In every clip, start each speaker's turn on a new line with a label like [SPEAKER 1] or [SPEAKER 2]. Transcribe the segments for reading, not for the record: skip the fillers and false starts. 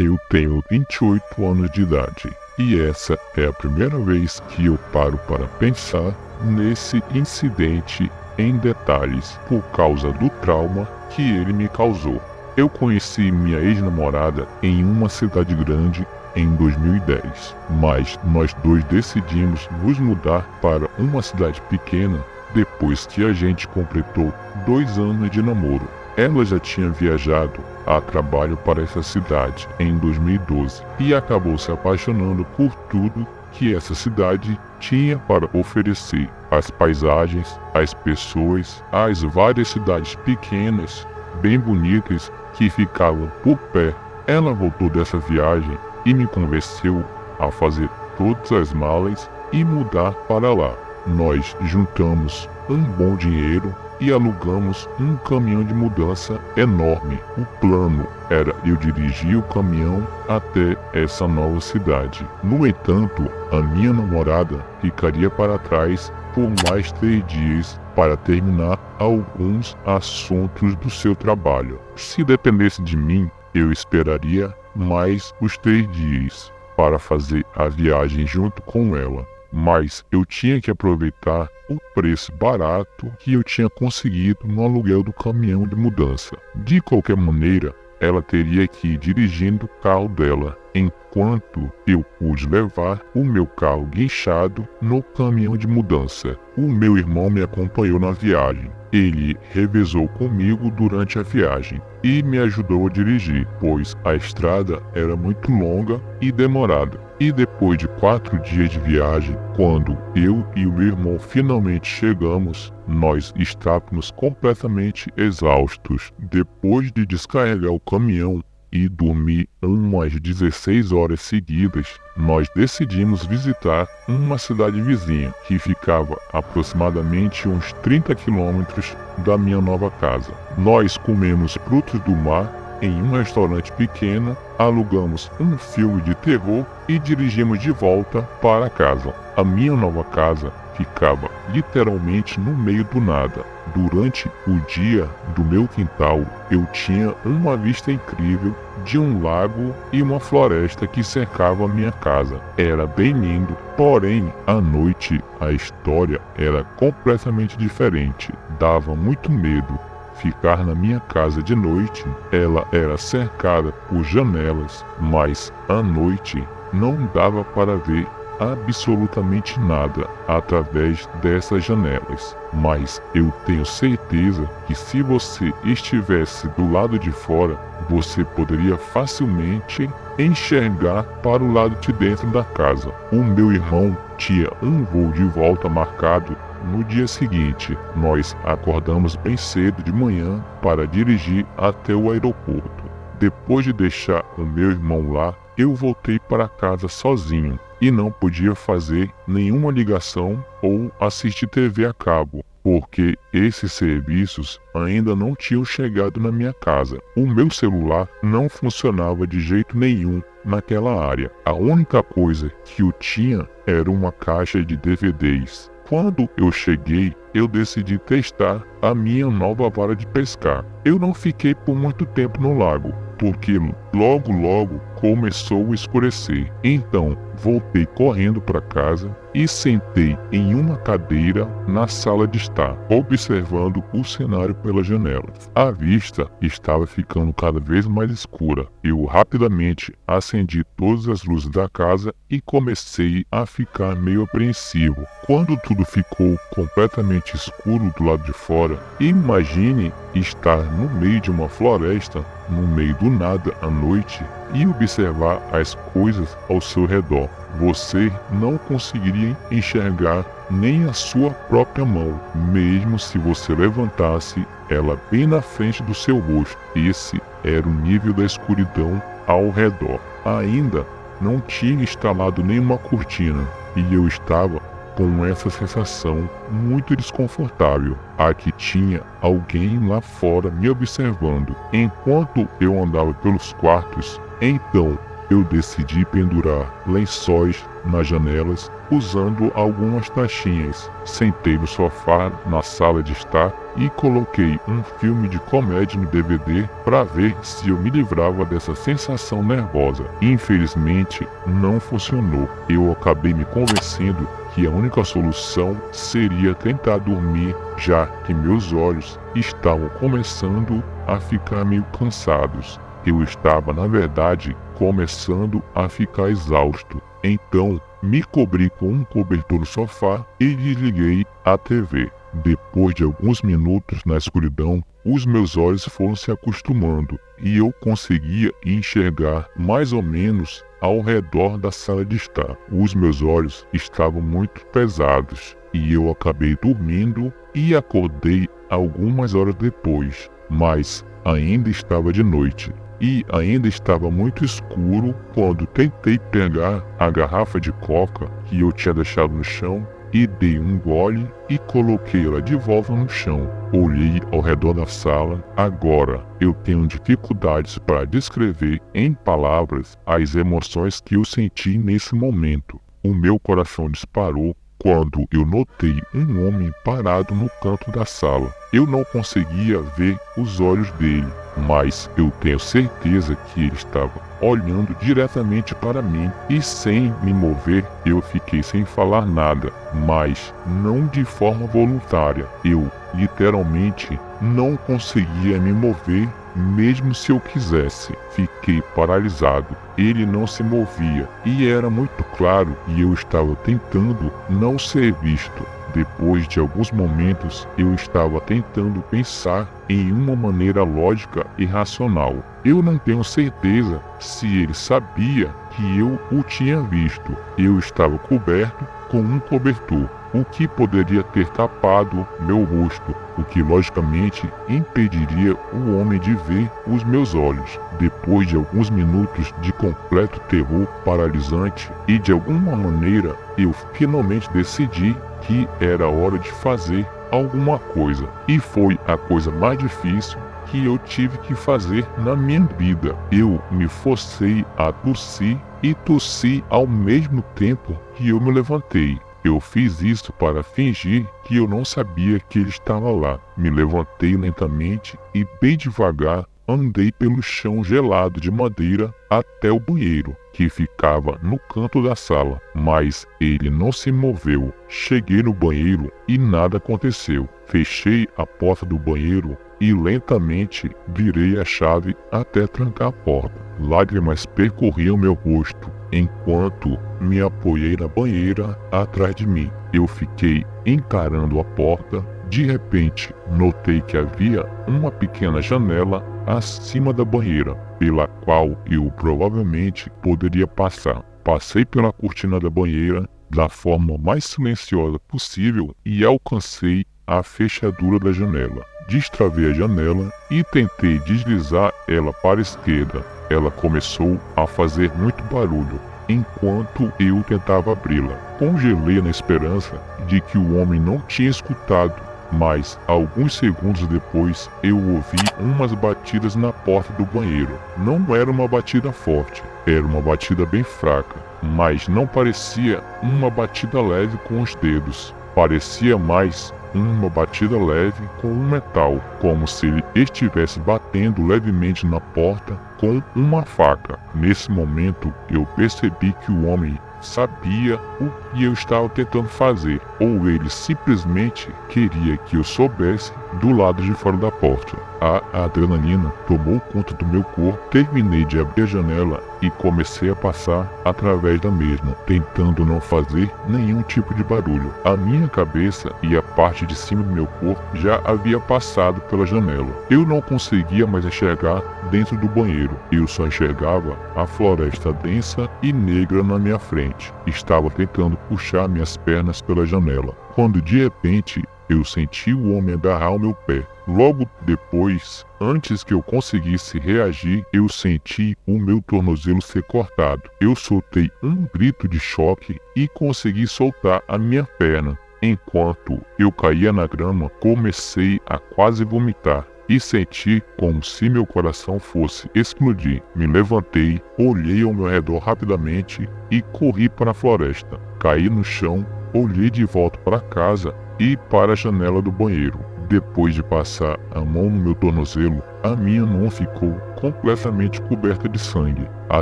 [SPEAKER 1] Eu tenho 28 anos de idade e essa é a primeira vez que eu paro para pensar nesse incidente em detalhes por causa do trauma que ele me causou. Eu conheci minha ex-namorada em uma cidade grande em 2010, mas nós dois decidimos nos mudar para uma cidade pequena depois que a gente completou 2 anos de namoro. Ela já tinha viajado a trabalho para essa cidade em 2012 e acabou se apaixonando por tudo que essa cidade tinha para oferecer. As paisagens, as pessoas, as várias cidades pequenas, bem bonitas que ficavam por perto. Ela voltou dessa viagem e me convenceu a fazer todas as malas e mudar para lá. Nós juntamos um bom dinheiro e alugamos um caminhão de mudança enorme. O plano era eu dirigir o caminhão até essa nova cidade. No entanto, a minha namorada ficaria para trás por mais 3 dias para terminar alguns assuntos do seu trabalho. Se dependesse de mim, eu esperaria mais os 3 dias para fazer a viagem junto com ela. Mas eu tinha que aproveitar o preço barato que eu tinha conseguido no aluguel do caminhão de mudança. De qualquer maneira, ela teria que ir dirigindo o carro dela, enquanto eu pude levar o meu carro guinchado no caminhão de mudança. O meu irmão me acompanhou na viagem. Ele revezou comigo durante a viagem e me ajudou a dirigir, pois a estrada era muito longa e demorada. E depois de 4 dias de viagem, quando eu e o meu irmão finalmente chegamos, nós estávamos completamente exaustos. Depois de descarregar o caminhão e dormir umas 16 horas seguidas, nós decidimos visitar uma cidade vizinha que ficava aproximadamente uns 30 quilômetros da minha nova casa. Nós comemos frutos do mar em um restaurante pequeno, alugamos um filme de terror e dirigimos de volta para casa. A minha nova casa ficava literalmente no meio do nada. Durante o dia do meu quintal, eu tinha uma vista incrível de um lago e uma floresta que cercava a minha casa. Era bem lindo, porém, à noite a história era completamente diferente. Dava muito medo ficar na minha casa de noite. Ela era cercada por janelas, mas à noite não dava para ver absolutamente nada através dessas janelas. Mas eu tenho certeza que se você estivesse do lado de fora, você poderia facilmente enxergar para o lado de dentro da casa. O meu irmão tinha um voo de volta marcado no dia seguinte. Nós acordamos bem cedo de manhã para dirigir até o aeroporto. Depois de deixar o meu irmão lá, eu voltei para casa sozinho e não podia fazer nenhuma ligação ou assistir TV a cabo, porque esses serviços ainda não tinham chegado na minha casa. O meu celular não funcionava de jeito nenhum naquela área. A única coisa que eu tinha era uma caixa de DVDs. Quando eu cheguei, eu decidi testar a minha nova vara de pescar. Eu não fiquei por muito tempo no lago, porque logo começou a escurecer. Então, voltei correndo para casa e sentei em uma cadeira na sala de estar, observando o cenário pela janela. A vista estava ficando cada vez mais escura. Eu rapidamente acendi todas as luzes da casa e comecei a ficar meio apreensivo. Quando tudo ficou completamente escuro do lado de fora, imagine estar no meio de uma floresta, no meio do nada à noite, e observar as coisas ao seu redor. Você não conseguiria enxergar nem a sua própria mão, mesmo se você levantasse ela bem na frente do seu rosto. Esse era o nível da escuridão ao redor. Ainda não tinha instalado nenhuma cortina e eu estava com essa sensação muito desconfortável. Aqui tinha alguém lá fora me observando. Enquanto eu andava pelos quartos, então eu decidi pendurar lençóis nas janelas usando algumas taxinhas. Sentei no sofá na sala de estar e coloquei um filme de comédia no DVD para ver se eu me livrava dessa sensação nervosa. Infelizmente, não funcionou. Eu acabei me convencendo que a única solução seria tentar dormir, já que meus olhos estavam começando a ficar meio cansados. Eu estava, na verdade, começando a ficar exausto. Então, me cobri com um cobertor no sofá e desliguei a TV. Depois de alguns minutos na escuridão, os meus olhos foram se acostumando e eu conseguia enxergar mais ou menos ao redor da sala de estar. Os meus olhos estavam muito pesados e eu acabei dormindo e acordei algumas horas depois, mas ainda estava de noite. E ainda estava muito escuro quando tentei pegar a garrafa de coca que eu tinha deixado no chão e dei um gole e coloquei ela de volta no chão. Olhei ao redor da sala. Agora eu tenho dificuldades para descrever em palavras as emoções que eu senti nesse momento. O meu coração disparou quando eu notei um homem parado no canto da sala. Eu não conseguia ver os olhos dele, mas eu tenho certeza que ele estava olhando diretamente para mim e sem me mover. Eu fiquei sem falar nada, mas não de forma voluntária. Eu literalmente não conseguia me mover, mesmo se eu quisesse. Fiquei paralisado. Ele não se movia e era muito claro que eu estava tentando não ser visto. Depois de alguns momentos, eu estava tentando pensar em uma maneira lógica e racional. Eu não tenho certeza se ele sabia que eu o tinha visto. Eu estava coberto com um cobertor, o que poderia ter tapado meu rosto, o que logicamente impediria o homem de ver os meus olhos. Depois de alguns minutos de completo terror paralisante e de alguma maneira eu finalmente decidi que era hora de fazer alguma coisa. E foi a coisa mais difícil que eu tive que fazer na minha vida. Eu me forcei a tossir e tossi ao mesmo tempo que eu me levantei. Eu fiz isso para fingir que eu não sabia que ele estava lá. Me levantei lentamente e bem devagar andei pelo chão gelado de madeira até o banheiro, que ficava no canto da sala, mas ele não se moveu. Cheguei no banheiro e nada aconteceu. Fechei a porta do banheiro e lentamente virei a chave até trancar a porta. Lágrimas percorriam meu rosto enquanto me apoiei na banheira atrás de mim. Eu fiquei encarando a porta. De repente, notei que havia uma pequena janela acima da banheira, pela qual eu provavelmente poderia passar. Passei pela cortina da banheira da forma mais silenciosa possível e alcancei a fechadura da janela. Destravei a janela e tentei deslizar ela para a esquerda. Ela começou a fazer muito barulho enquanto eu tentava abri-la. Congelei na esperança de que o homem não tinha escutado, mas alguns segundos depois eu ouvi umas batidas na porta do banheiro. Não era uma batida forte, era uma batida bem fraca, mas não parecia uma batida leve com os dedos. Parecia mais uma batida leve com um metal, como se ele estivesse batendo levemente na porta com uma faca. Nesse momento eu percebi que o homem sabia o que eu estava tentando fazer, ou ele simplesmente queria que eu soubesse do lado de fora da porta. A adrenalina tomou conta do meu corpo. Terminei de abrir a janela e comecei a passar através da mesma, tentando não fazer nenhum tipo de barulho. A minha cabeça e a parte de cima do meu corpo já havia passado pela janela. Eu não conseguia mais enxergar dentro do banheiro. Eu só enxergava a floresta densa e negra na minha frente. Estava tentando puxar minhas pernas pela janela, quando de repente eu senti o homem agarrar o meu pé. Logo depois, antes que eu conseguisse reagir, eu senti o meu tornozelo ser cortado. Eu soltei um grito de choque e consegui soltar a minha perna. Enquanto eu caía na grama, comecei a quase vomitar. e senti como se meu coração fosse explodir. Me levantei, olhei ao meu redor rapidamente e corri para a floresta. Caí no chão, olhei de volta para casa e para a janela do banheiro. Depois de passar a mão no meu tornozelo, a minha mão ficou completamente coberta de sangue. A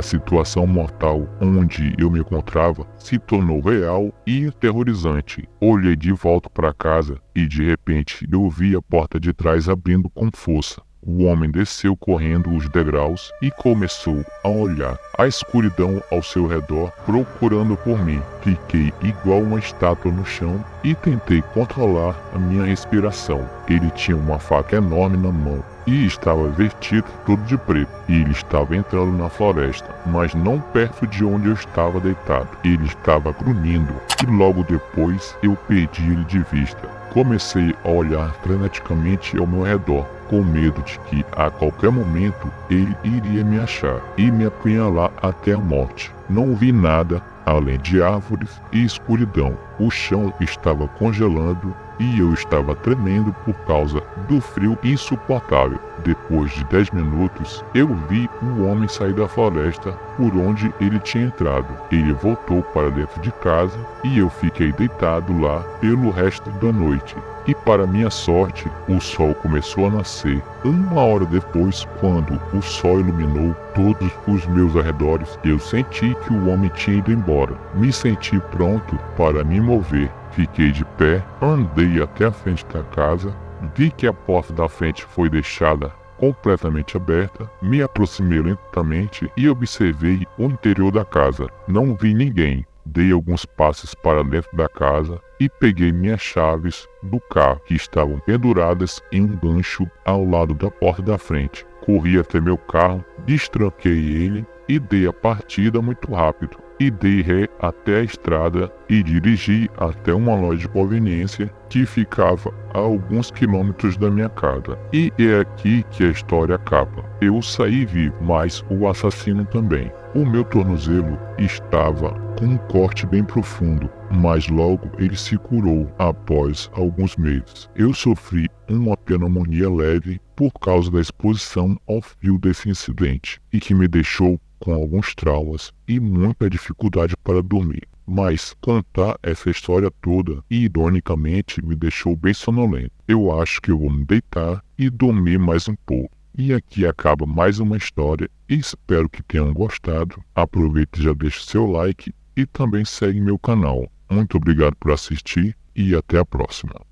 [SPEAKER 1] situação mortal onde eu me encontrava se tornou real e aterrorizante. Olhei de volta para casa e de repente eu vi a porta de trás abrindo com força. O homem desceu correndo os degraus e começou a olhar a escuridão ao seu redor, procurando por mim. Fiquei igual uma estátua no chão e tentei controlar a minha respiração. Ele tinha uma faca enorme na mão e estava vestido todo de preto. Ele estava entrando na floresta, mas não perto de onde eu estava deitado. Ele estava grunhindo e logo depois eu perdi ele de vista. Comecei a olhar freneticamente ao meu redor, com medo de que a qualquer momento ele iria me achar e me apunhalar até a morte. Não vi nada além de árvores e escuridão. O chão estava congelando e eu estava tremendo por causa do frio insuportável. Depois de 10 minutos, eu vi um homem sair da floresta por onde ele tinha entrado. Ele voltou para dentro de casa e eu fiquei deitado lá pelo resto da noite. E para minha sorte, o sol começou a nascer. Uma hora depois, quando o sol iluminou todos os meus arredores, eu senti que o homem tinha ido embora. Me senti pronto para me mover. Fiquei de pé, andei até a frente da casa, vi que a porta da frente foi deixada completamente aberta, me aproximei lentamente e observei o interior da casa. Não vi ninguém. Dei alguns passos para dentro da casa e peguei minhas chaves do carro que estavam penduradas em um gancho ao lado da porta da frente. Corri até meu carro, destranquei ele e dei a partida muito rápido. E dei ré até a estrada e dirigi até uma loja de conveniência que ficava a alguns quilômetros da minha casa. E é aqui que a história acaba. Eu saí vivo, mas o assassino também. O meu tornozelo estava com um corte bem profundo, mas logo ele se curou após alguns meses. Eu sofri uma pneumonia leve por causa da exposição ao frio desse incidente e que me deixou com alguns traumas e muita dificuldade para dormir. Mas contar essa história toda, ironicamente, me deixou bem sonolento. Eu acho que eu vou me deitar e dormir mais um pouco. E aqui acaba mais uma história e espero que tenham gostado. Aproveite e já deixe seu like e também segue meu canal. Muito obrigado por assistir e até a próxima.